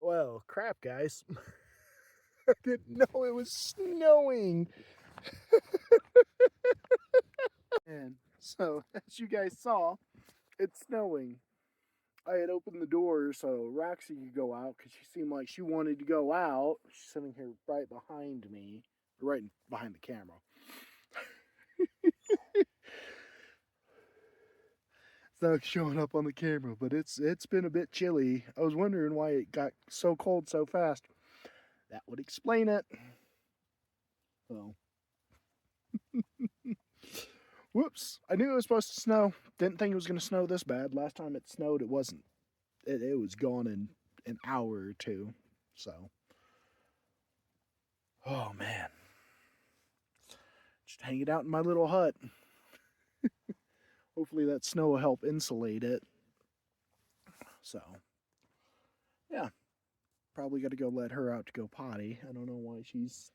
Well, crap, guys. I didn't know it was snowing. And so, as you guys saw, it's snowing. I had opened the door so Roxy could go out because she seemed like she wanted to go out. She's sitting here right behind me, right behind the camera. It's not showing up on the camera, but it's been a bit chilly. I was wondering why it got so cold so fast. That would explain it. So, whoops! I knew it was supposed to snow. Didn't think it was going to snow this bad. Last time it snowed, it wasn't. It was gone in an hour or two. So, oh man, just hanging out in my little hut. Hopefully that snow will help insulate it. So, yeah, probably got to go let her out to go potty. I don't know why she's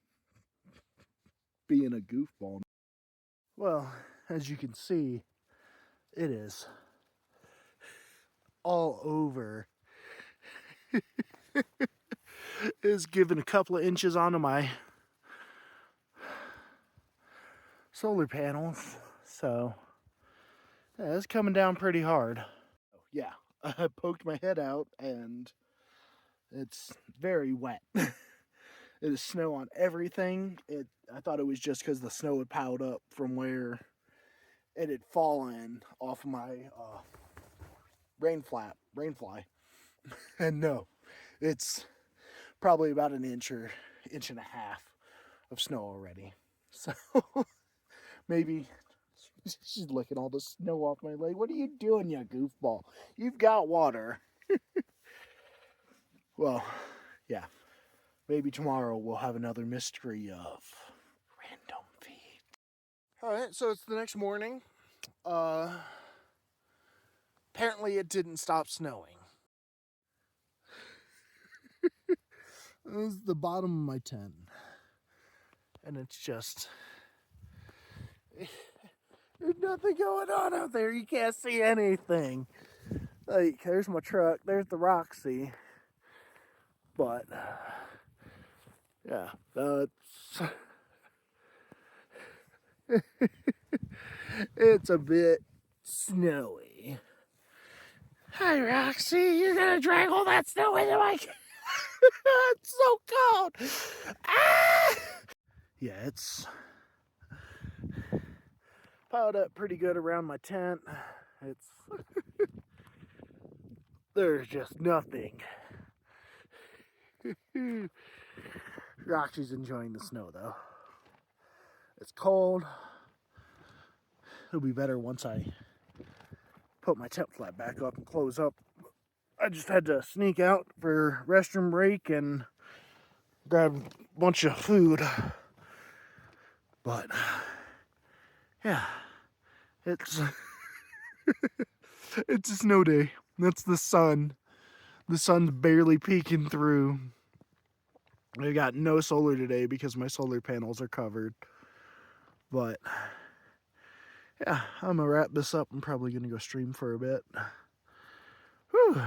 being a goofball. Well, as you can see, it is all over. It's given a couple of inches onto my solar panels, so yeah, it's coming down pretty hard. Yeah, I poked my head out and it's very wet. It is snow on everything. I thought it was just because the snow had piled up from where it had fallen off of my rain fly. And no, it's probably about an inch or inch and a half of snow already. So maybe she's licking all the snow off my leg. What are you doing, you goofball? You've got water. Well, yeah. Maybe tomorrow we'll have another mystery of random feed. Alright, so it's the next morning. Apparently it didn't stop snowing. This is the bottom of my tent. And it's just... There's nothing going on out there. You can't see anything. Like, there's my truck. There's the Roxy. But, yeah, that's... It's a bit snowy. Hi, Roxy. You're gonna drag all that snow into my... It's so cold. Ah! Yeah, it's piled up pretty good around my tent. It's... There's just nothing. Roxy's enjoying the snow, though. It's cold. It'll be better once I put my tent flap back up and close up. I just had to sneak out for restroom break and grab a bunch of food. But, yeah, it's it's a snow day. That's the sun. The sun's barely peeking through. I got no solar today because my solar panels are covered. But, yeah, I'm gonna wrap this up. I'm probably gonna go stream for a bit. Whew.